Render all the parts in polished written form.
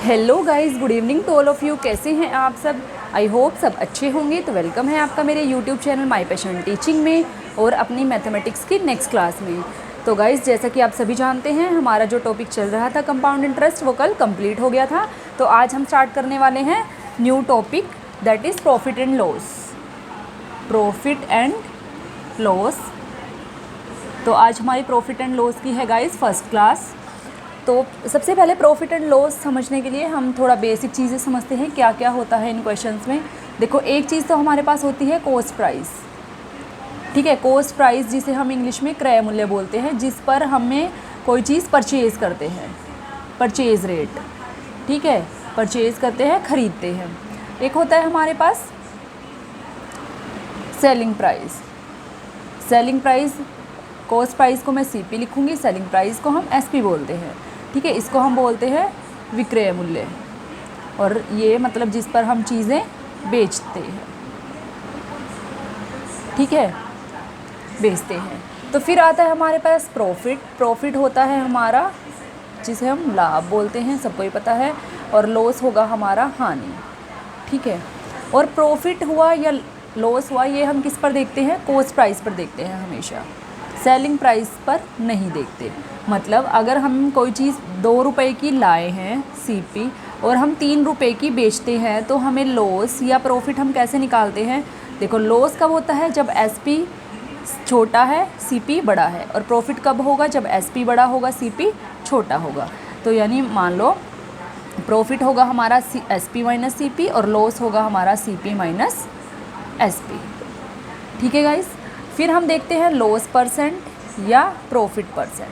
Hello guys, good evening to all of you. कैसे हैं आप सब? आई होप सब अच्छे होंगे। तो वेलकम है आपका मेरे YouTube channel my passion teaching में और अपनी मैथमेटिक्स की नेक्स्ट क्लास में। तो गाइस, जैसा कि आप सभी जानते हैं, हमारा जो टॉपिक चल रहा था कंपाउंड इंटरेस्ट, वो कल कंप्लीट हो गया था। तो आज हम स्टार्ट करने वाले हैं new topic, that is profit and loss. Profit and loss. तो आज हमारी प्रॉफिट एंड लॉस की है गाइस फर्स्ट क्लास। तो सबसे पहले प्रॉफिट एंड लॉस समझने के लिए हम थोड़ा बेसिक चीज़ें समझते हैं, क्या क्या होता है इन क्वेश्चंस में। देखो, एक चीज़ तो हमारे पास होती है कॉस्ट प्राइस। ठीक है, कॉस्ट प्राइस जिसे हम इंग्लिश में क्रय मूल्य बोलते हैं, जिस पर हमें कोई चीज़ परचेज़ करते हैं, परचेज़ रेट। ठीक है, परचेज़ करते हैं, ख़रीदते हैं। एक होता है हमारे पास selling price. Selling price, cost price को मैं CP लिखूँगी, सेलिंग प्राइस को हम SP बोलते हैं। ठीक है, इसको हम बोलते हैं विक्रय मूल्य, और ये मतलब जिस पर हम चीज़ें बेचते हैं। ठीक है, बेचते हैं। तो फिर आता है हमारे पास प्रॉफिट। प्रॉफिट होता है हमारा जिसे हम लाभ बोलते हैं, सबको ही पता है, और लॉस होगा हमारा हानि। ठीक है, और प्रॉफिट हुआ या लॉस हुआ, ये हम किस पर देखते हैं? कॉस्ट प्राइस पर देखते हैं हमेशा, सेलिंग प्राइस पर नहीं देखते। मतलब अगर हम कोई चीज़ 2 रुपए की लाए हैं CP और हम 3 रुपए की बेचते हैं, तो हमें लॉस या प्रॉफिट हम कैसे निकालते हैं? देखो, लॉस कब होता है? जब SP छोटा है, CP बड़ा है। और प्रॉफिट कब होगा? जब SP बड़ा होगा, CP छोटा होगा। तो यानी मान लो प्रॉफिट होगा हमारा SP माइनस CP और लॉस होगा हमारा CP माइनस SP। ठीक है गाइस, फिर हम देखते हैं लॉस परसेंट या प्रॉफिट परसेंट।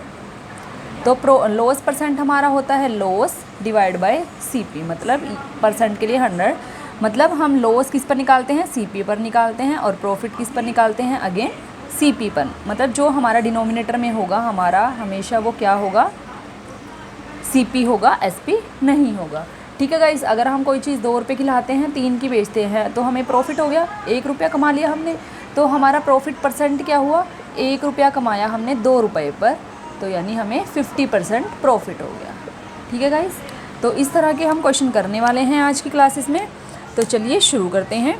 तो लॉस परसेंट हमारा होता है लॉस डिवाइड बाय CP, मतलब परसेंट के लिए 100। मतलब हम लॉस किस पर निकालते हैं? CP पर निकालते हैं, और प्रॉफिट किस पर निकालते हैं? अगेन CP पर। मतलब जो हमारा डिनोमिनेटर में होगा हमारा, हमेशा वो क्या होगा? CP होगा, SP नहीं होगा। ठीक है गाइस, अगर हम कोई चीज़ 2 रुपये की लाते हैं, 3 की बेचते हैं, तो हमें प्रॉफिट हो गया, 1 रुपया कमा लिया हमने। तो हमारा प्रॉफिट परसेंट क्या हुआ? 1 रुपया कमाया हमने 2 रुपये पर, तो यानी हमें 50% प्रॉफिट हो गया। ठीक है गाइस, तो इस तरह के हम क्वेश्चन करने वाले हैं आज की क्लासेस में। तो चलिए शुरू करते हैं।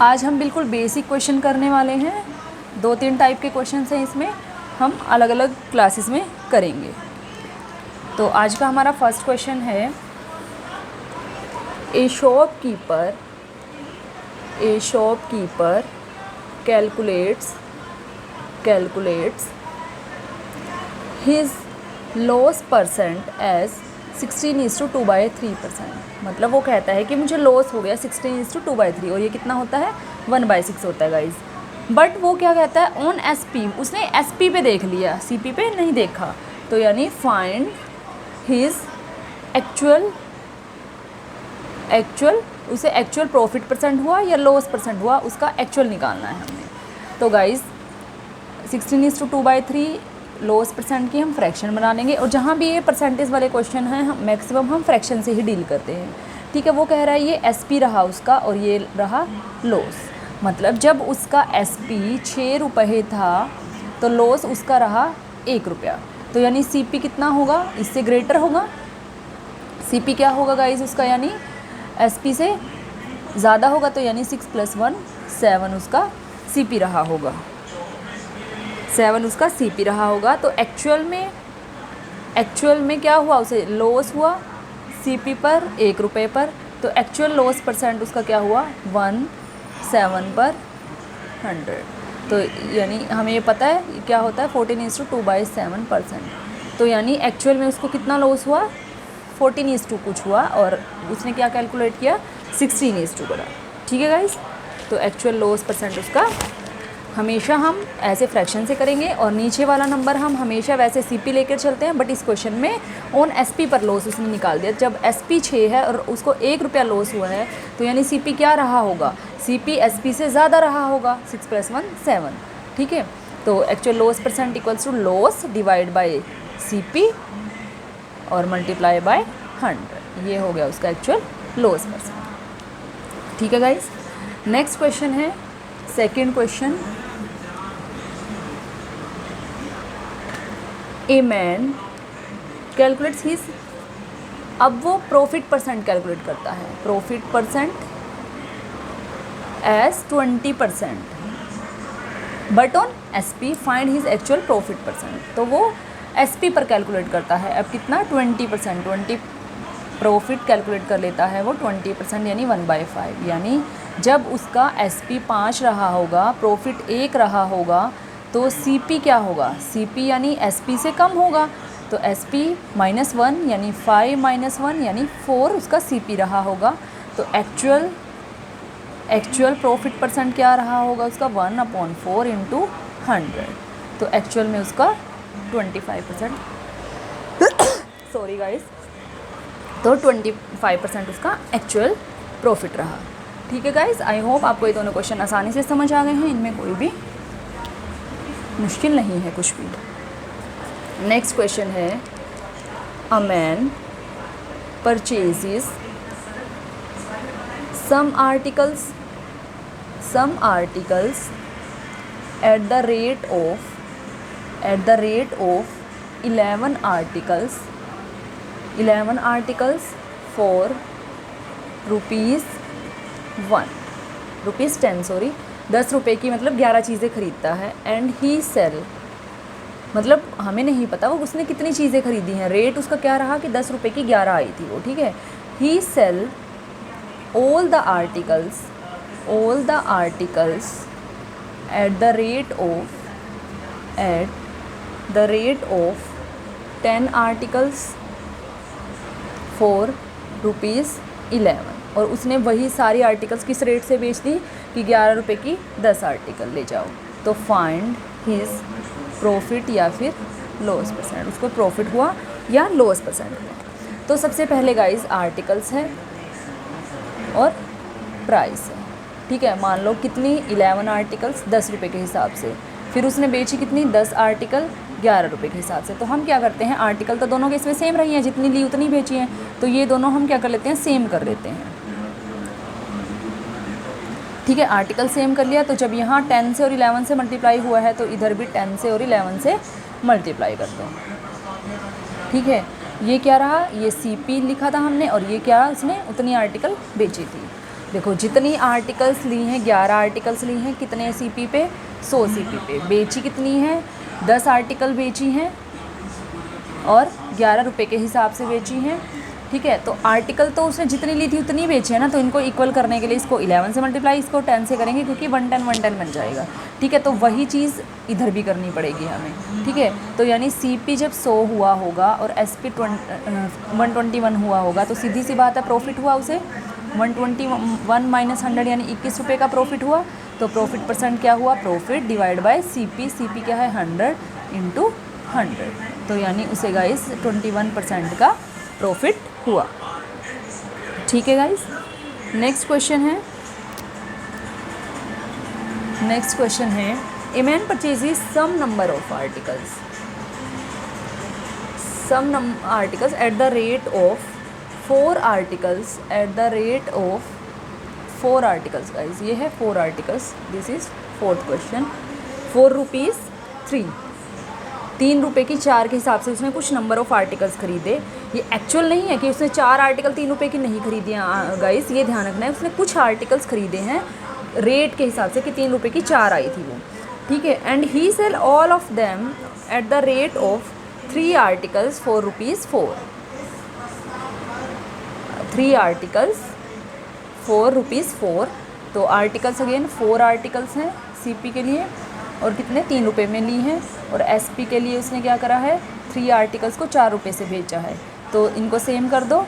आज हम बिल्कुल बेसिक क्वेश्चन करने वाले हैं। 2-3 टाइप के क्वेश्चन हैं, इसमें हम अलग अलग क्लासेस में करेंगे। तो आज का हमारा फर्स्ट क्वेश्चन है, a shopkeeper calculates his loss percent as 16:2/3%। मतलब वो कहता है कि मुझे लॉस हो गया 16:2/3, और ये कितना होता है? 1/6 होता है गाइज। बट वो क्या कहता है? ऑन SP, उसने SP पे देख लिया, CP पे नहीं देखा। तो यानी फाइंड हिज उसे एक्चुअल प्रॉफिट परसेंट हुआ या लॉस परसेंट हुआ, उसका एक्चुअल निकालना है हमने। तो गाइज 16:2/3 लॉस परसेंट की हम फ्रैक्शन बना लेंगे, और जहाँ भी ये परसेंटेज वाले क्वेश्चन हैं हम मैक्सिमम हम फ्रैक्शन से ही डील करते हैं। ठीक है, वो कह रहा है ये SP रहा उसका और ये रहा लॉस। मतलब जब उसका SP 6 रुपये था तो लॉस उसका रहा 1 रुपया। तो यानी CP कितना होगा? इससे ग्रेटर होगा। CP क्या होगा गाइज उसका? यानी SP से ज़्यादा होगा। तो यानी 6 + 1 7 उसका CP रहा होगा, 7 उसका CP रहा होगा। तो एक्चुअल में क्या हुआ? उसे लॉस हुआ CP पर 1 रुपये पर। तो एक्चुअल लॉस परसेंट उसका क्या हुआ? 1/7/100। तो यानी हमें ये पता है क्या होता है? 14:2/7%। तो यानी एक्चुअल में उसको कितना लॉस हुआ? 14:2 कुछ हुआ, और उसने क्या कैलकुलेट किया? 16:2 करा। ठीक है गाइस, तो एक्चुअल लॉस परसेंट उसका हमेशा हम ऐसे फ्रैक्शन से करेंगे, और नीचे वाला नंबर हम हमेशा वैसे CP लेकर चलते हैं। बट इस क्वेश्चन में ऑन SP पर लॉस उसने निकाल दिया। जब SP 6 है और उसको 1 रुपया लॉस हुआ है, तो यानी CP क्या रहा होगा? CP SP से ज़्यादा रहा होगा, 6 + 1 7। ठीक है, तो actual loss percent equals to loss divide by CP और मल्टीप्लाई बाय 100। ये हो गया उसका एक्चुअल लॉस परसेंट। ठीक है गाइस, नेक्स्ट क्वेश्चन है, second question. A man calculates his अब वो प्रॉफिट परसेंट कैलकुलेट करता है, profit percent as 20%, but on SP find his actual profit percent. तो वो SP पर कैलकुलेट करता है। अब कितना 20%, 20 प्रॉफिट कैलकुलेट कर लेता है वो 20% यानी 1/5। यानी जब उसका SP 5 रहा होगा, प्रॉफिट 1 रहा होगा, तो CP क्या होगा, CP यानी SP से कम होगा। तो SP -1 यानी 5 - 1 यानी 4 उसका CP रहा होगा। तो एक्चुअल प्रॉफिट परसेंट क्या रहा होगा उसका 1/4 × 100। तो एक्चुअल में उसका 25%, सॉरी गाइस, तो 25% उसका एक्चुअल प्रॉफिट रहा। ठीक है गाइस, आई होप आपको ये दोनों क्वेश्चन आसानी से समझ आ गए हैं, इनमें कोई भी मुश्किल नहीं है कुछ भी। नेक्स्ट क्वेश्चन है, a man purchases some articles at the rate of 11 articles for rupees 10, sorry 10 रुपये की मतलब 11 चीज़ें खरीदता है। एंड ही सेल, मतलब हमें नहीं पता वो उसने कितनी चीज़ें खरीदी हैं, रेट उसका क्या रहा कि 10 रुपये की 11 आई थी वो, ठीक है। ही cell all the articles at the rate of 10 articles for ₹11। और उसने वही सारी आर्टिकल्स किस रेट से बेच दी कि 11 रुपये की 10 आर्टिकल ले जाओ। तो फाइंड हिज प्रॉफिट या फिर लॉस परसेंट, उसको प्रॉफिट हुआ या लॉस परसेंट हुआ। तो सबसे पहले गाइस आर्टिकल्स है और प्राइस है, ठीक है। मान लो कितनी 11 आर्टिकल्स 10 रुपये के हिसाब से, फिर उसने बेची कितनी 10 आर्टिकल 11 रुपये के हिसाब से। तो हम क्या करते हैं, आर्टिकल तो दोनों के इसमें सेम रही हैं, जितनी ली उतनी बेची हैं, तो ये दोनों हम क्या कर लेते हैं, सेम कर लेते हैं, ठीक है। आर्टिकल सेम कर लिया, तो जब यहाँ 10 से और 11 से मल्टीप्लाई हुआ है तो इधर भी 10 से और 11 से मल्टीप्लाई कर दो, ठीक है। ये क्या रहा, ये CP लिखा था हमने, और ये क्या उसने उतनी आर्टिकल बेची थी। देखो जितनी आर्टिकल्स ली हैं, 11 आर्टिकल्स ली हैं, कितने CP पे, 100 CP पे। बेची कितनी है, 10 आर्टिकल बेची हैं और 11 रुपये के हिसाब से बेची हैं, ठीक है। तो आर्टिकल तो उसने जितनी ली थी उतनी बेची है ना, तो इनको इक्वल करने के लिए इसको 11 से मल्टीप्लाई, इसको 10 से करेंगे, क्योंकि 110 बन जाएगा, ठीक है। तो वही चीज़ इधर भी करनी पड़ेगी हमें, ठीक है। तो यानी CP जब 100 हुआ होगा और SP 121 हुआ होगा, तो सीधी सी बात है प्रॉफिट हुआ उसे 121 - 100 यानी 21 रुपये का प्रॉफिट हुआ। तो प्रॉफिट परसेंट क्या हुआ, प्रॉफिट डिवाइड बाय CP क्या है 100 × 100। तो यानी उसे गाइस 21% का प्रॉफिट हुआ, ठीक है गाइस। नेक्स्ट क्वेश्चन है, a man purchases some number of articles at the rate of 4 articles guys, ये है 4 articles, this is 4th question. 4 rupees 3 रुपये की 4 के हिसाब से उसने कुछ नंबर ऑफ आर्टिकल्स खरीदे। ये एक्चुअल नहीं है कि उसने 4 आर्टिकल 3 रुपये की नहीं खरीदी हैं गाइस, ये ध्यान रखना है। उसने कुछ आर्टिकल्स खरीदे हैं रेट के हिसाब से कि 3 रुपये की 4 आई थी वो, ठीक है। And he sell all of them at the rate of 3 articles for ₹4। 3 articles for ₹4। तो आर्टिकल्स अगेन 4 आर्टिकल्स हैं CP के लिए, और कितने 3 रुपये में ली हैं। और SP के लिए उसने क्या करा है, 3 आर्टिकल्स को 4 रुपये से बेचा है। तो इनको सेम कर दो,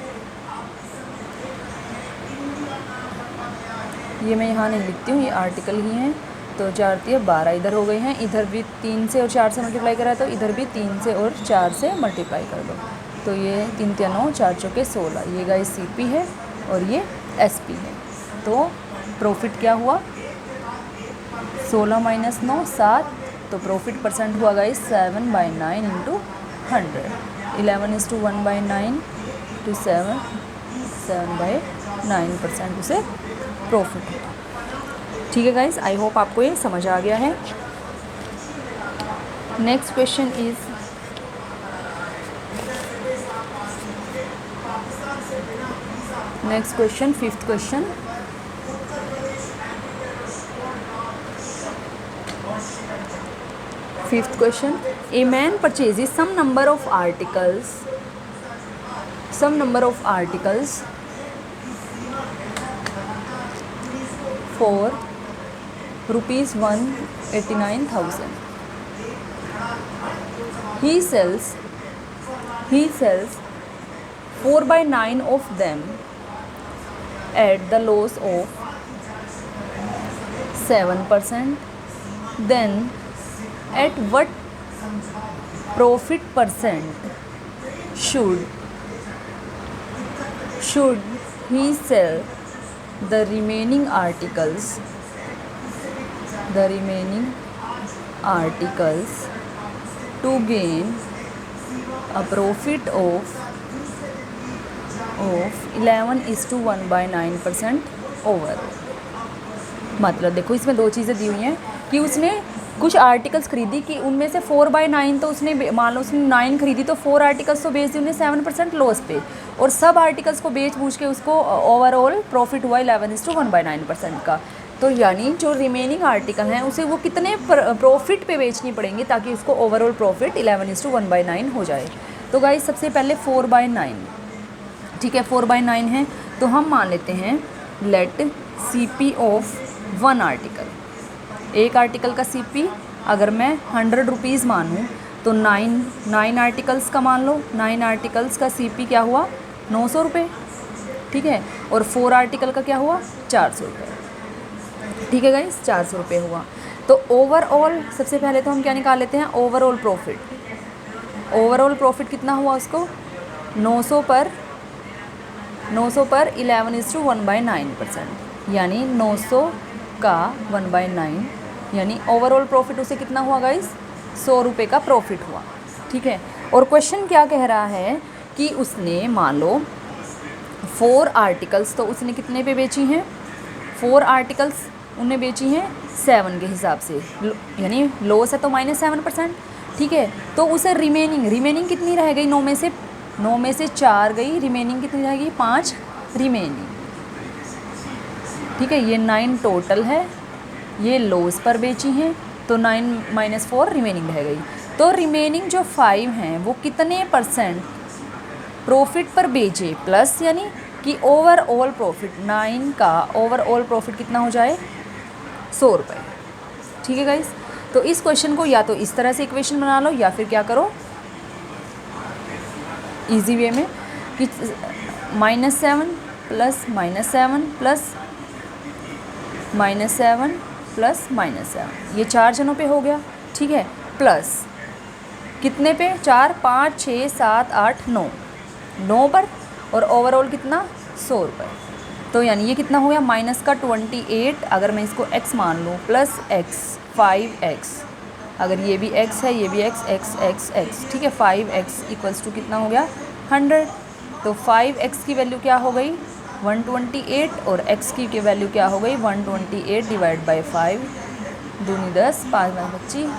ये मैं यहाँ नहीं लिखती हूँ, ये आर्टिकल ही हैं। तो 4 × 12 इधर हो गए हैं, इधर भी 3 से और 4 से मल्टीप्लाई करा है, तो इधर भी 3 से और 4 से मल्टीप्लाई कर दो। तो ये 3 × 9 4 × 16, ये गाइस CP है और ये SP है। तो प्रॉफिट क्या हुआ, 16 - 9 7। तो प्रॉफिट परसेंट हुआ गाइस 7/9 × 100। 11:1/9 to 7/9% उसे प्रॉफिट हुआ, ठीक है गाइस। आई होप आपको ये समझ आ गया है। Next question is next question, fifth question. Fifth question, a man purchases some number of articles for rupees 189,000. He sells 4/9 of them at the loss of 7%. Then at what profit percent should he sell the remaining articles to gain a profit of 11:1/9% over. मतलब देखो इसमें दो चीज़ें दी हुई हैं कि उसने कुछ आर्टिकल्स खरीदी कि उनमें से 4/9 तो उसने, मान लो उसने 9 खरीदी तो 4 आर्टिकल्स तो बेच दी उन्हें 7% लॉस पे, और सब आर्टिकल्स को बेच बूझ के उसको ओवरऑल प्रॉफिट हुआ 11:1/9% का। तो यानी जो रिमेनिंग आर्टिकल हैं उसे वो कितने प्रॉफिट पे बेचनी पड़ेंगे ताकि उसको ओवरऑल प्रॉफिट 11:1/9 हो जाए। तो गाइस सबसे पहले 4/9, ठीक है 4/9 है तो हम मान लेते हैं लेट CP ऑफ 1 आर्टिकल, एक आर्टिकल का CP अगर मैं 100 रुपीज़ मानूँ तो 9 आर्टिकल्स का मान लो, 9 आर्टिकल्स का CP क्या हुआ 900 रुपये, ठीक है, और 4 आर्टिकल का क्या हुआ 400 रुपये, ठीक है गाइस 400 रुपये हुआ। तो ओवरऑल सबसे पहले तो हम क्या निकाल लेते हैं ओवरऑल प्रॉफिट कितना हुआ उसको 900 पर 11:1/9%, यानी 900 का 1/9 यानी ओवरऑल प्रॉफिट उसे कितना हुआ गाइस 100 रुपये का प्रॉफिट हुआ, ठीक है। और क्वेश्चन क्या कह रहा है कि उसने मान लो 4 आर्टिकल्स तो उसने कितने पे बेची हैं, 4 आर्टिकल्स उन्हें बेची हैं 7 के हिसाब से, यानी लॉस है तो -7%, ठीक है। तो उसे रिमेनिंग कितनी रह गई 9 में से 4 गई, रिमेनिंग कितनी रह गई 5 रिमेनिंग, ठीक है। ये 9 टोटल है, ये लॉस पर बेची हैं तो 9 - 4 रिमेनिंग रह गई। तो रिमेनिंग जो 5 हैं वो कितने % प्रॉफिट पर बेचे, प्लस यानी कि ओवरऑल प्रॉफिट 9 का ओवरऑल प्रॉफिट कितना हो जाए 100 रुपये, ठीक है गाइस। तो इस क्वेश्चन को या तो इस तरह से इक्वेशन बना लो या फिर क्या करो इजी वे में कि -7 प्लस -7 प्लस -7 प्लस -7, ये 4 जनों पे हो गया, ठीक है, प्लस कितने पे 4 5 6 7 8 9 पर, और ओवरऑल कितना 100 रुपये। तो यानी ये कितना हो गया माइनस का 28, अगर मैं इसको x मान लूँ, प्लस x 5x, अगर ये भी x है ये भी x, ठीक है, 5x इक्वल्स टू कितना हो गया 100। तो 5x की वैल्यू क्या हो गई 128 और x की वैल्यू क्या हो गई 128 डिवाइड बाई 5, 2 × 10 5 × 25,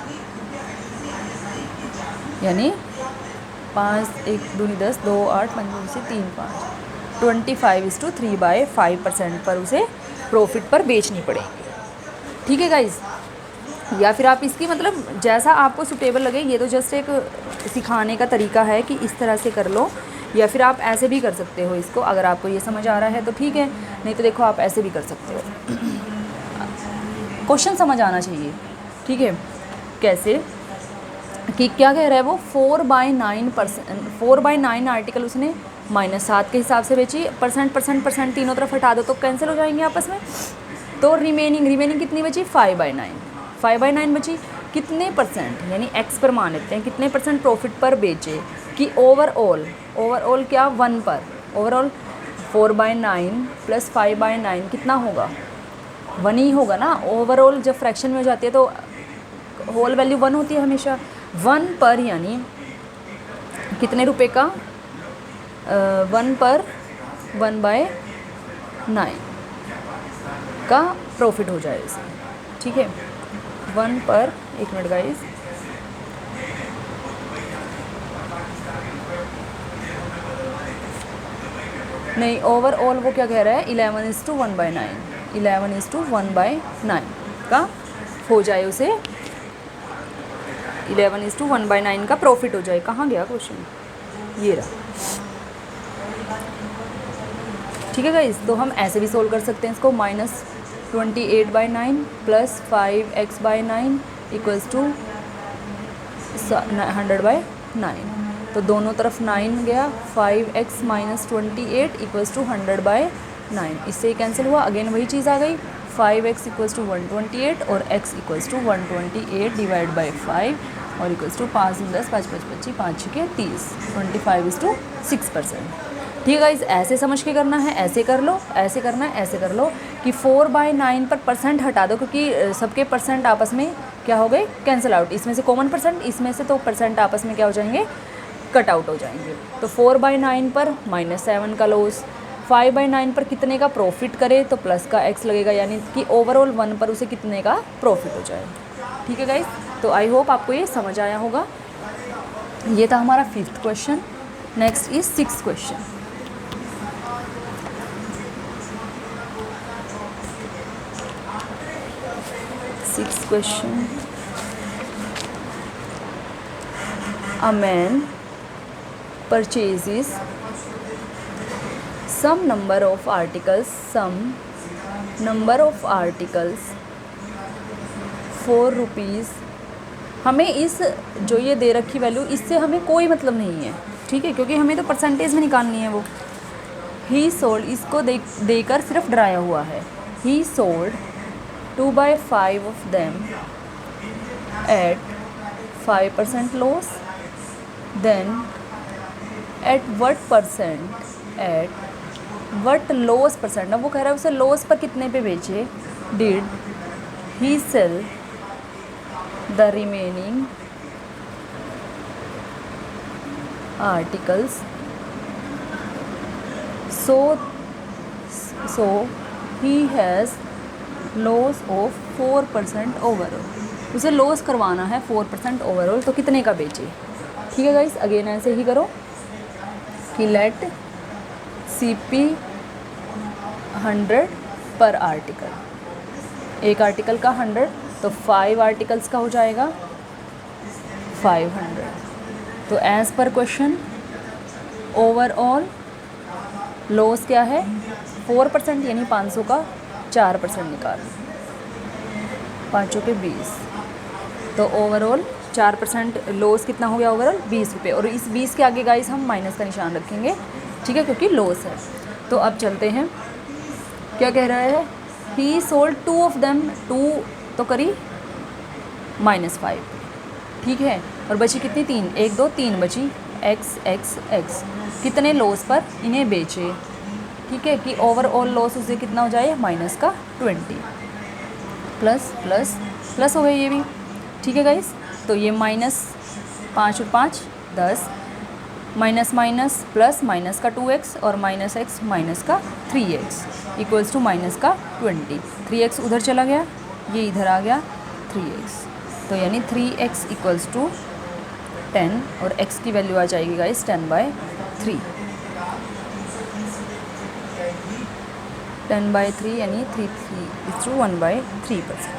यानी 5 1 2 × 10 2 8 5 2 3 5 25:3/5% पर उसे प्रॉफिट पर बेचनी पड़ेगी, ठीक है गाइज। या फिर आप इसकी मतलब जैसा आपको सुटेबल लगे, ये तो जस्ट एक सिखाने का तरीका है कि इस तरह से कर लो, या फिर आप ऐसे भी कर सकते हो इसको, अगर आपको ये समझ आ रहा है तो ठीक है, नहीं तो देखो आप ऐसे भी कर सकते हो। क्वेश्चन समझ आना चाहिए, ठीक है। कैसे कि क्या कह रहा है वो 4/9 आर्टिकल उसने -7 के हिसाब से बेची, परसेंट तीनों तरफ हटा दो तो कैंसिल हो जाएंगे आपस में। तो रिमेनिंग कितनी बची 5/9 बची, कितने परसेंट यानी x पर मान लेते हैं कितने % प्रॉफिट पर बेचे कि ओवरऑल क्या 1 पर, ओवरऑल 4/9 प्लस 5/9 कितना होगा 1 ही होगा ना। ओवरऑल जब फ्रैक्शन में हो जाती है तो होल वैल्यू 1 होती है हमेशा, 1 पर यानी कितने रुपए का 1 पर 1/9 का प्रॉफिट हो जाए इसे, ठीक है। 1 पर, एक मिनट गाइस, नहीं, ओवरऑल वो क्या कह रहा है, 11:1/9, 11:1/9 का हो जाए उसे, 11:1/9 का प्रॉफिट हो जाए। कहाँ गया क्वेश्चन, ये रहा। ठीक है गाइस, तो हम ऐसे भी सोल्व कर सकते हैं इसको, -28/9 + 5x/9 = 100/9। तो दोनों तरफ 9 गया, 5x - 28 = 100/9। इससे कैंसिल हुआ, अगेन वही चीज़ आ गई, 5x = 128 और x = 128/5 और = 5 × 10 5 5 25 5 6 30, 25:6%। ठीक है गाइज, ऐसे समझ के करना है, ऐसे कर लो, ऐसे करना है, ऐसे कर लो कि 4/9 पर परसेंट हटा दो, क्योंकि सबके परसेंट आपस में क्या हो गए, कैंसिल आउट। इसमें से कॉमन परसेंट, इसमें से तो परसेंट आपस में क्या हो जाएंगे, कट आउट हो जाएंगे। तो 4/9 पर -7 का लॉस, 5/9 पर कितने का प्रॉफिट करे तो प्लस का x लगेगा, यानी कि ओवरऑल 1 पर उसे कितने का प्रॉफिट हो जाए। ठीक है गाइज, तो आई होप आपको ये समझ आया होगा। ये था हमारा 5th question. Next is 6th question. Sixth question. A man purchases some number of articles for rupees। हमें इस जो ये दे रखी वैल्यू, इससे हमें कोई मतलब नहीं है, ठीक है, क्योंकि हमें तो परसेंटेज में निकालनी है वो। ही सोल्ड, इसको देकर सिर्फ डराया हुआ है। ही sold 2/5 of them at 5% loss, then at what loss percent, अब वो कह रहा है उसे लॉस पर कितने पे बेचे, did he sell the remaining articles, so he has loss of 4% overall. उसे लॉस करवाना है 4% ओवरऑल, तो कितने का बेचे। ठीक है गाइस, अगेन ऐसे ही करो कि लेट CP 100 पर आर्टिकल, एक आर्टिकल का 100, तो 5 आर्टिकल्स का हो जाएगा 500। तो as per question overall loss क्या है, 4%, यानी 500 का 4% निकाल, 5 के 20, तो ओवरऑल 4% लॉस कितना हो गया, ओवरऑल 20 रुपये। और इस 20 के आगे गाइस हम माइनस का निशान रखेंगे, ठीक है, क्योंकि लॉस है। तो अब चलते हैं, क्या कह रहा है, ही सोल्ड 2 ऑफ देम, 2 तो करी -5, ठीक है, और बची कितनी, 3, 1 2 3 बची, x कितने लॉस पर इन्हें बेचे। ठीक है, कि ओवरऑल लॉस उसे कितना हो जाए, -20 प्लस हो गया ये भी। ठीक है गाइस, तो ये -5 और 5 10, माइनस प्लस माइनस का 2x और -x माइनस का 3x इक्वल्स टू -20। 3x उधर चला गया, ये इधर आ गया 3x, तो यानी 3x इक्वल्स टू 10 और x की वैल्यू आ जाएगी गाइस 10/3, 10/3 यानी 1/3%।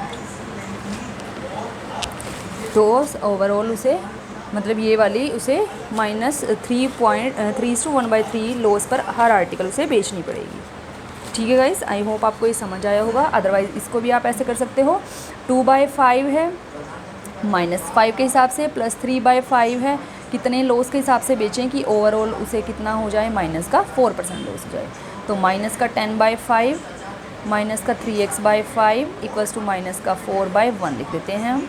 तो ओवरऑल उसे, मतलब ये वाली उसे -3.1/3 लॉस पर हर आर्टिकल उसे बेचनी पड़ेगी। ठीक है गाइस, आई होप आपको ये समझ आया होगा। अदरवाइज़ इसको भी आप ऐसे कर सकते हो, 2/5 है -5 के हिसाब से, प्लस 3/5 है, कितने लॉस के हिसाब से बेचें कि ओवरऑल उसे कितना हो जाए, -4% लॉस हो जाए। तो -10/5 -3x/5 इक्वल्स टू -4/1 लिख देते हैं हम।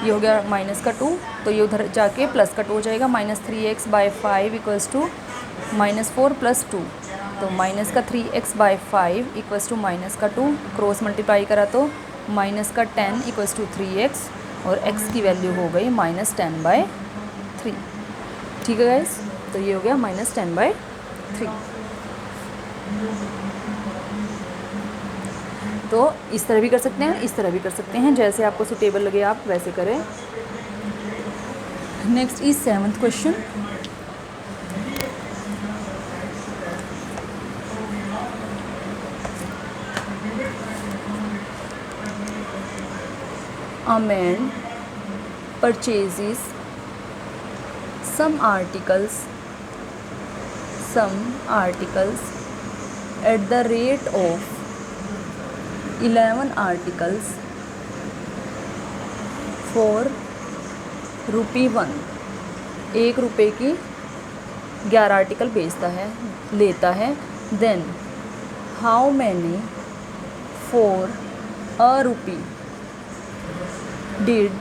ये हो गया -2, तो ये उधर जाके +2 हो जाएगा, -3x/5 इक्वल्स टू -4 + 2, तो -3x/5 equals to -2, cross multiply करा तो -10 इक्वल्स टू 3x और x की वैल्यू हो गई -10/3। ठीक है गाइस, तो ये हो गया -10/3। तो इस तरह भी कर सकते हैं, इस तरह भी कर सकते हैं, जैसे आपको सूटेबल लगे आप वैसे करें। Next is 7th question. a man purchases some articles at the rate of 11 articles for ₹1। 1 रुपये की 11 आर्टिकल बेचता है, लेता है। Then how many for ₹1 did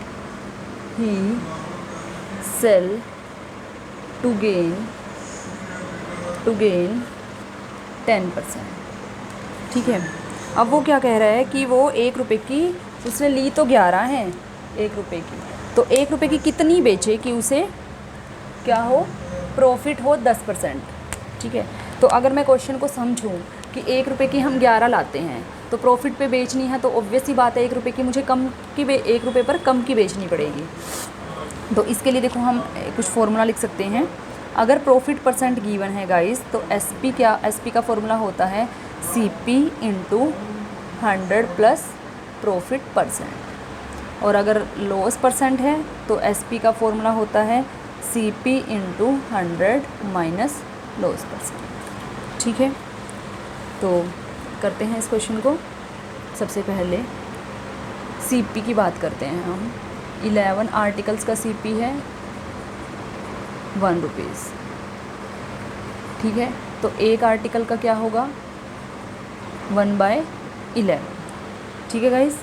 he sell to gain 10%। ठीक है, अब वो क्या कह रहा है कि वो 1 रुपये की उसने ली तो 11 हैं 1 रुपये की, तो 1 रुपये की कितनी बेचे कि उसे क्या हो, प्रॉफिट हो 10%। ठीक है, तो अगर मैं क्वेश्चन को समझूं कि 1 रुपये की हम 11 लाते हैं तो प्रॉफिट पे बेचनी है, तो ऑब्वियस ही बात है 1 रुपये की मुझे 1 रुपये पर कम की बेचनी पड़ेगी। तो इसके लिए देखो हम कुछ फॉर्मूला लिख सकते हैं। अगर प्रॉफिट परसेंट गिवन है गाइस, तो एसपी का फॉर्मूला होता है CP × 100 प्लस प्रॉफिट परसेंट। और अगर लॉस परसेंट है तो SP का फॉर्मूला होता है CP × 100 माइनस लॉस परसेंट। ठीक है, तो करते हैं इस क्वेश्चन को। सबसे पहले CP की बात करते हैं हम। 11 आर्टिकल्स का CP है ₹1। ठीक है, तो एक आर्टिकल का क्या होगा 1/11। ठीक है गाइस,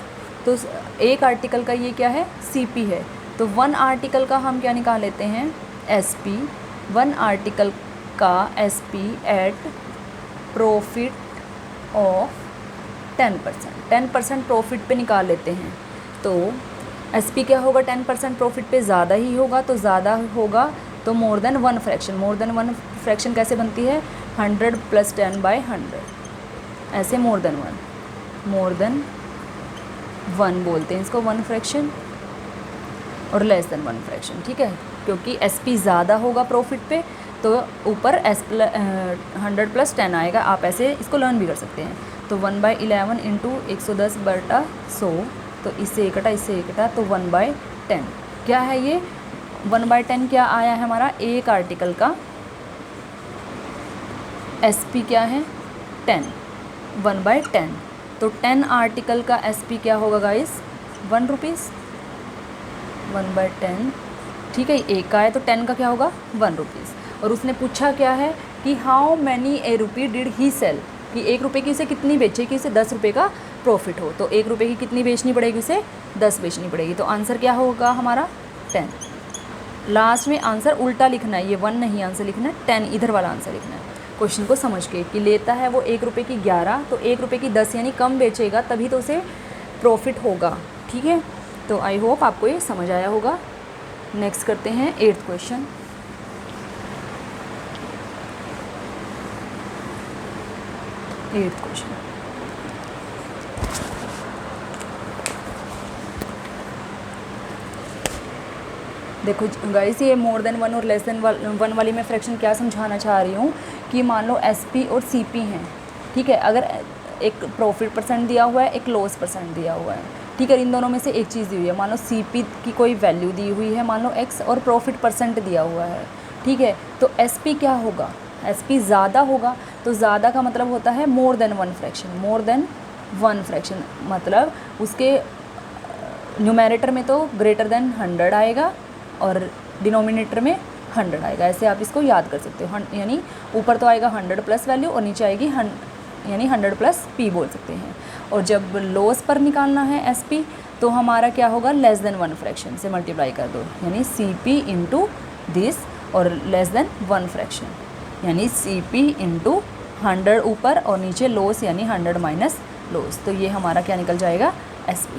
तो एक आर्टिकल का ये क्या है CP है, तो 1 आर्टिकल का हम क्या निकाल लेते हैं SP। 1 आर्टिकल का SP at profit of 10% profit पे निकाल लेते हैं। तो SP क्या होगा 10% प्रॉफिट पे ज़्यादा ही होगा, तो ज़्यादा होगा तो more than 1 fraction. More than 1 fraction कैसे बनती है 100 + 10/100, ऐसे मोर देन 1 बोलते हैं इसको 1 फ्रैक्शन, और लेस देन 1 फ्रैक्शन। ठीक है, क्योंकि SP ज़्यादा होगा प्रॉफिट पे तो ऊपर 100 + 10 आएगा। आप ऐसे इसको लर्न भी कर सकते हैं। तो 1/11 × 110/100, तो इससे एक कटा तो 1/10 क्या है ये 1/10 क्या आया है हमारा, एक आर्टिकल का SP क्या है 10, 1/10। तो 10 आर्टिकल का SP क्या होगा गाइस ₹1, 1/10। ठीक है, एक का है तो 10 का क्या होगा ₹1। और उसने पूछा क्या है कि how many ₹1 did he sell, कि 1 रुपये की उसे कितनी बेचे कि उसे 10 रुपये का प्रॉफिट हो। तो 1 रुपये की कितनी बेचनी पड़ेगी, उसे 10 बेचनी पड़ेगी। तो आंसर क्या होगा हमारा 10। लास्ट में आंसर उल्टा लिखना है, ये 1 नहीं आंसर लिखना है, 10 इधर वाला आंसर लिखना है क्वेश्चन को समझ के। कि लेता है वो 1 रुपये की 11, तो 1 रुपये की 10 यानी कम बेचेगा तभी तो उसे प्रॉफिट होगा। ठीक है, तो आई होप आपको ये समझ आया होगा। नेक्स्ट करते हैं 8th क्वेश्चन। देखो गाइस, ये मोर देन 1 और लेस देन 1 वाली मैं फ्रैक्शन क्या समझाना चाह रही हूँ कि मान लो SP और CP हैं। ठीक है, अगर एक प्रॉफिट परसेंट दिया हुआ है, एक लॉस परसेंट दिया हुआ है। ठीक है, इन दोनों में से एक चीज़ दी हुई है। मान लो CP की कोई वैल्यू दी हुई है, मान लो X, और प्रॉफिट परसेंट दिया हुआ है। ठीक है, तो SP क्या होगा, SP ज़्यादा होगा। तो ज़्यादा का मतलब होता है more than 1 fraction. More than 1 fraction मतलब उसके न्यूमरेटर में तो ग्रेटर देन 100 आएगा और डिनोमिनेटर में 100 आएगा। ऐसे आप इसको याद कर सकते हो। यानी ऊपर तो आएगा 100 प्लस वैल्यू और नीचे आएगी यानी 100 प्लस P बोल सकते हैं। और जब लॉस पर निकालना है SP, तो हमारा क्या होगा लेस देन 1 फ्रैक्शन से मल्टीप्लाई कर दो, यानी CP × दिस, और लेस देन 1 फ्रैक्शन यानी CP × 100 ऊपर और नीचे लॉस यानी 100 माइनस लॉस। तो ये हमारा क्या निकल जाएगा SP।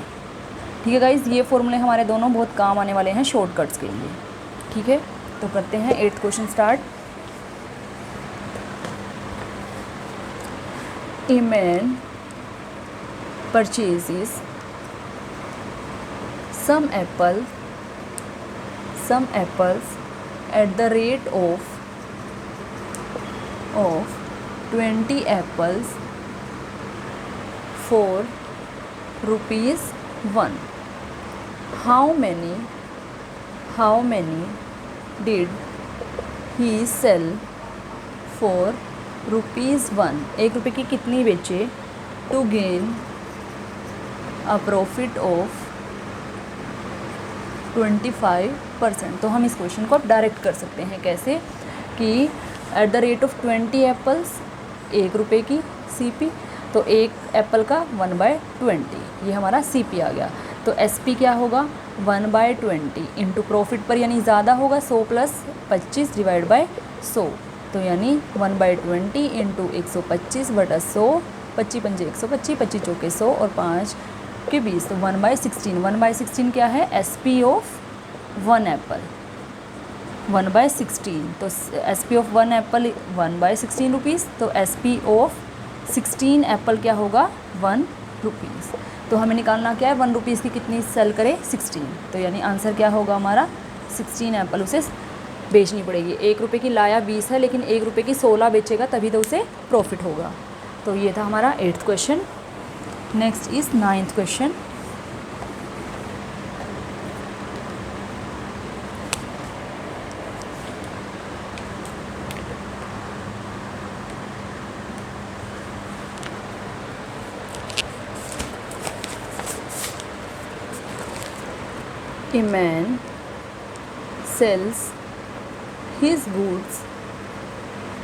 ठीक है गाइज़, ये फॉर्मूले हमारे दोनों बहुत काम आने वाले हैं शॉर्टकट्स के लिए। ठीक है, तो करते हैं 8th question start. A man purchases some apples at the rate of 20 apples for ₹1। How many did he sell for ₹1? 1 रुपये की कितनी बेचे to gain a profit of 25%। तो हम इस क्वेश्चन को अब डायरेक्ट कर सकते हैं कैसे कि eight the rate of 20 apples 1 रुपये की CP, तो एक एप्पल का 1/20 ये हमारा CP आ गया। तो SP क्या होगा 1/20 इंटू प्रॉफिट पर यानी ज़्यादा होगा 100 + 25 डिवाइड बाय 100, तो यानी 1/20 इंटू 125/100, 25 पंजे 125, 25 चौके 100 और 5 के 20, तो 1/16। 1/16 क्या है SP ऑफ 1 एप्पल 1/16, तो SP ऑफ 1 एप्पल 1/16 रुपीज़, तो SP ऑफ 16 एप्पल क्या होगा 1 रुपीज़। तो हमें निकालना क्या है 1 रुपीज़ की कितनी सेल करे 16, तो यानी आंसर क्या होगा हमारा 16 एप्पल उसे बेचनी पड़ेगी। 1 रुपये की लाया 20 है लेकिन 1 रुपये की 16 बेचेगा तभी तो उसे प्रॉफिट होगा। तो ये था हमारा 8th question. Next is 9th question. A man sells his goods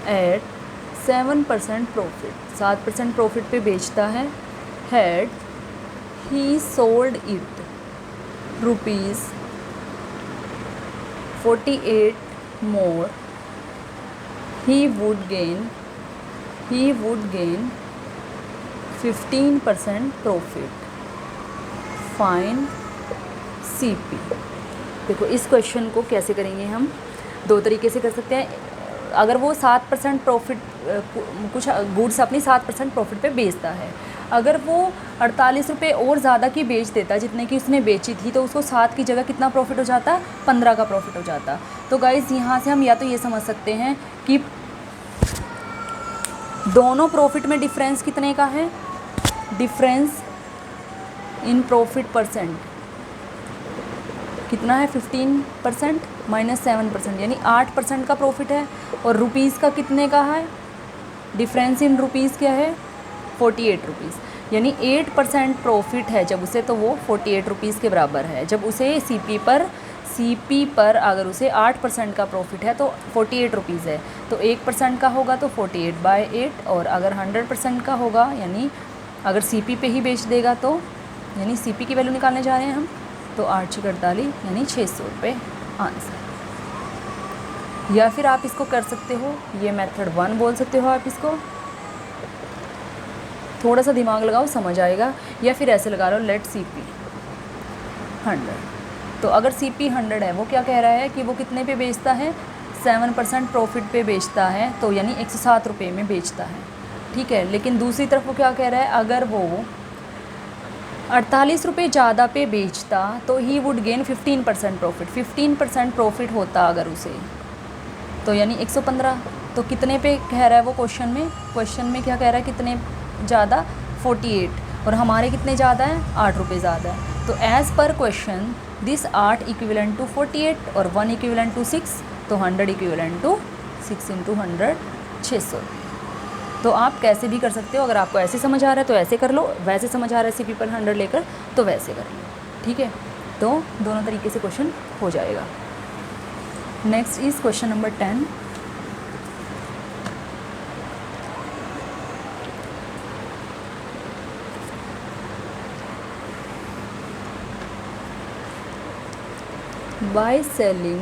at 7% profit, 7% profit पे बेचता है। Had he sold it ₹48 more, he would gain 15% profit. Find CP। देखो इस क्वेश्चन को कैसे करेंगे हम, 2 तरीके से कर सकते हैं। अगर वो 7% प्रॉफिट कुछ गुड्स अपनी 7% प्रॉफिट पे बेचता है, अगर वो 48 रुपये और ज़्यादा की बेच देता जितने की उसने बेची थी, तो उसको 7 की जगह कितना प्रॉफिट हो जाता 15 का प्रॉफिट हो जाता। तो गाइज़ यहाँ से हम या तो ये समझ सकते हैं कि दोनों प्रॉफिट में डिफरेंस कितने का है, डिफरेंस इन प्रॉफिट परसेंट कितना है 15% माइनस 7%, यानी 8% का प्रॉफिट है। और रुपीज़ का कितने का है, डिफरेंस इन रुपीज़ क्या है 48 रुपीज़, यानी 8% प्रॉफिट है जब उसे, तो वो 48 रुपीज़ के बराबर है। जब उसे CP पर अगर उसे 8% का प्रॉफिट है तो 48 रुपीज़ है, तो 1% का होगा तो 48/8, और अगर 100% का होगा यानी अगर CP पे ही बेच देगा तो यानी CP की वैल्यू निकालने जा रहे हैं हम, तो 8×48 यानी 600 रुपये आंसर। या फिर आप इसको कर सकते हो, ये मेथड 1 बोल सकते हो आप इसको, थोड़ा सा दिमाग लगाओ समझ आएगा। या फिर ऐसे लगा लो लेट CP 100। तो अगर CP 100 है, वो क्या कह रहा है कि वो कितने पे बेचता है 7% प्रॉफिट पे बेचता है, तो यानी 107 रुपये में बेचता है, ठीक है। लेकिन दूसरी तरफ वो क्या कह रहा है, अगर वो 48 रुपये ज़्यादा पे बेचता तो he would gain 15% profit, 15% profit होता अगर उसे, तो यानी 115। तो कितने पे कह रहा है वो क्वेश्चन में क्या कह रहा है, कितने ज़्यादा 48, और हमारे कितने ज़्यादा हैं 8 रुपये ज़्यादा है। तो as per question this 8 equivalent to 48 और 1 इक्विवेलेंट टू 6, तो 100 इक्विवेलेंट टू 6 × 100 600। तो आप कैसे भी कर सकते हो, अगर आपको ऐसे समझ आ रहा है तो ऐसे कर लो, वैसे समझ आ रहा है CP पर 100 लेकर तो वैसे कर लो, ठीक है। तो दोनों तरीके से क्वेश्चन हो जाएगा। Next is question number 10। By selling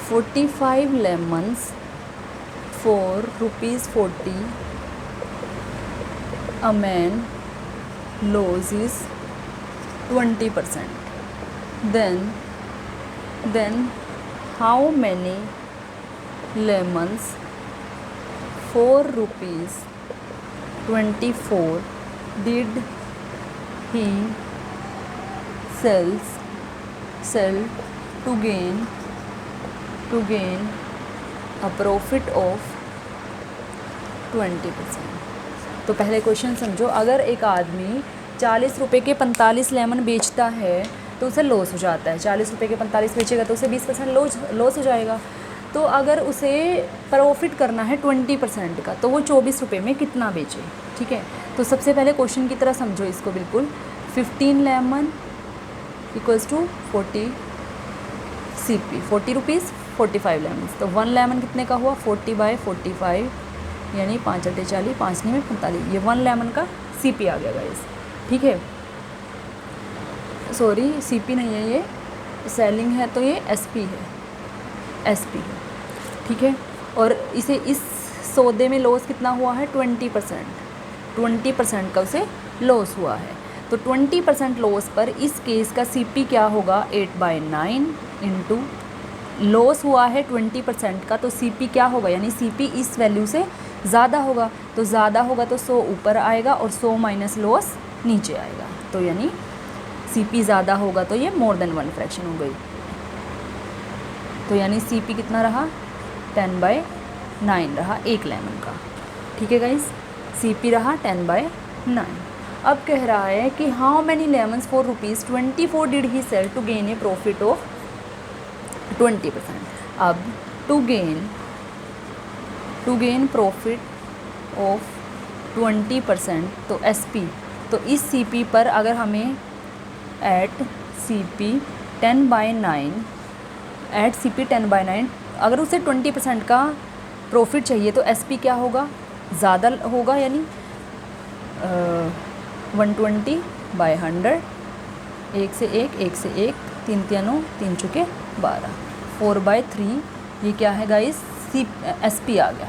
45 lemons for ₹40, a man loses 20%. Then how many lemons for ₹24 did he sell to gain a profit of 20%। तो पहले क्वेश्चन समझो, अगर एक आदमी 40 रुपये के 45 लेमन बेचता है तो उसे लॉस हो जाता है। 40 रुपये के 45 बेचेगा तो उसे 20% लॉस हो जाएगा। तो अगर उसे प्रॉफिट करना है 20% का, तो वो 24 रुपये में कितना बेचे, ठीक है। तो सबसे पहले क्वेश्चन की तरह समझो इसको बिल्कुल। 15 lemon equals to 40 CP, 40 rupees 45 lemon. तो 1 लेमन कितने का हुआ, 40/45, यानी 5 × 40, 5 में 45। ये 1 लेमन का CP आ गया गाइस, ठीक है। सॉरी, CP नहीं है, ये सेलिंग है, तो ये SP है, SP है, ठीक है। और इसे इस सौदे में लॉस कितना हुआ है, 20% का उसे लॉस हुआ है। तो 20% लॉस पर इस केस का CP क्या होगा, 8/9 इंटू लॉस हुआ है 20% का, तो CP क्या होगा, यानी CP इस वैल्यू से ज़्यादा होगा। तो ज़्यादा होगा तो 100 ऊपर आएगा और 100 माइनस लॉस नीचे आएगा। तो यानी CP ज़्यादा होगा तो ये मोर देन 1 फ्रैक्शन हो गई। तो यानी CP कितना रहा, 10/9 रहा एक लेमन का, ठीक है गाइस। CP रहा 10/9। अब कह रहा है कि how many lemons for ₹24 did he sell to gain a profit of 20%। अब टू गेन प्रॉफिट ऑफ 20%, तो SP, तो इस CP पर अगर हमें एट CP 10/9 अगर उसे 20% का प्रॉफिट चाहिए तो SP क्या होगा, ज़्यादा होगा, यानी 120/100, 1 से 1, 1 से 1, 3 × 9, 3 × 12, 4/3। ये क्या है गाइस, SP आ गया,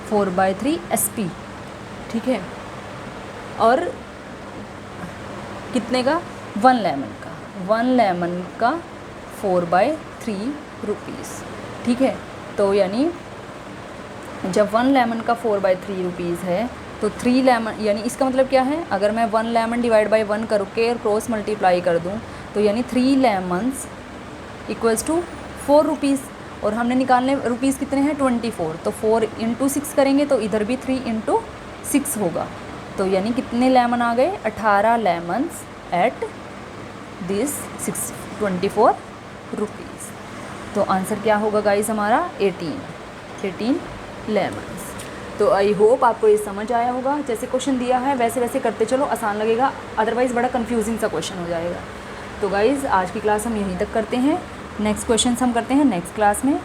4/3 SP, ठीक है। और कितने का, 1 लेमन का, 1 लेमन का 4/3 रुपीज़, ठीक है। तो यानी जब 1 लेमन का 4/3 रुपीज़ है तो 3 लेमन, यानी इसका मतलब क्या है, अगर मैं 1 लेमन डिवाइड बाई 1 करके क्रॉस मल्टीप्लाई कर दूं तो यानी 3 लेमन्स इक्वल्स टू 4 रुपीज़। और हमने निकालने रुपीज़ कितने हैं, 24, तो 4 × 6 करेंगे तो इधर भी 3 × 6 होगा। तो यानी कितने लेमन आ गए, 18 लेमन्स एट दिस 24 रुपीज़। तो आंसर क्या होगा गाइस हमारा, 18 लेमन्स। तो आई होप आपको ये समझ आया होगा। जैसे क्वेश्चन दिया है वैसे वैसे करते चलो, आसान लगेगा, अदरवाइज़ बड़ा कंफ्यूजिंग सा क्वेश्चन हो जाएगा। तो गाइस आज की क्लास हम यहीं तक करते हैं, नेक्स्ट क्वेश्चन हम करते हैं नेक्स्ट क्लास में।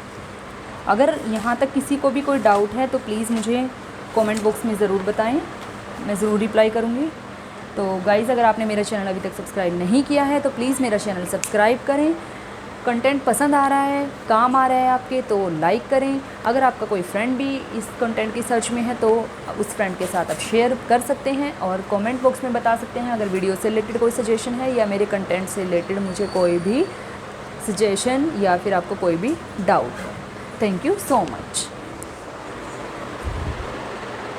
अगर यहाँ तक किसी को भी कोई डाउट है तो प्लीज़ मुझे कमेंट बॉक्स में ज़रूर बताएं, मैं ज़रूर रिप्लाई करूँगी। तो गाइज़ अगर आपने मेरा चैनल अभी तक सब्सक्राइब नहीं किया है तो प्लीज़ मेरा चैनल सब्सक्राइब करें। कंटेंट पसंद आ रहा है, काम आ रहा है आपके, तो लाइक करें। अगर आपका कोई फ्रेंड भी इस कंटेंट की सर्च में है तो उस फ्रेंड के साथ आप शेयर कर सकते हैं और कमेंट बॉक्स में बता सकते हैं अगर वीडियो से रिलेटेड कोई सजेशन है या मेरे कंटेंट से रिलेटेड मुझे कोई भी सजेशन या फिर आपको कोई भी डाउट है। Thank you so much.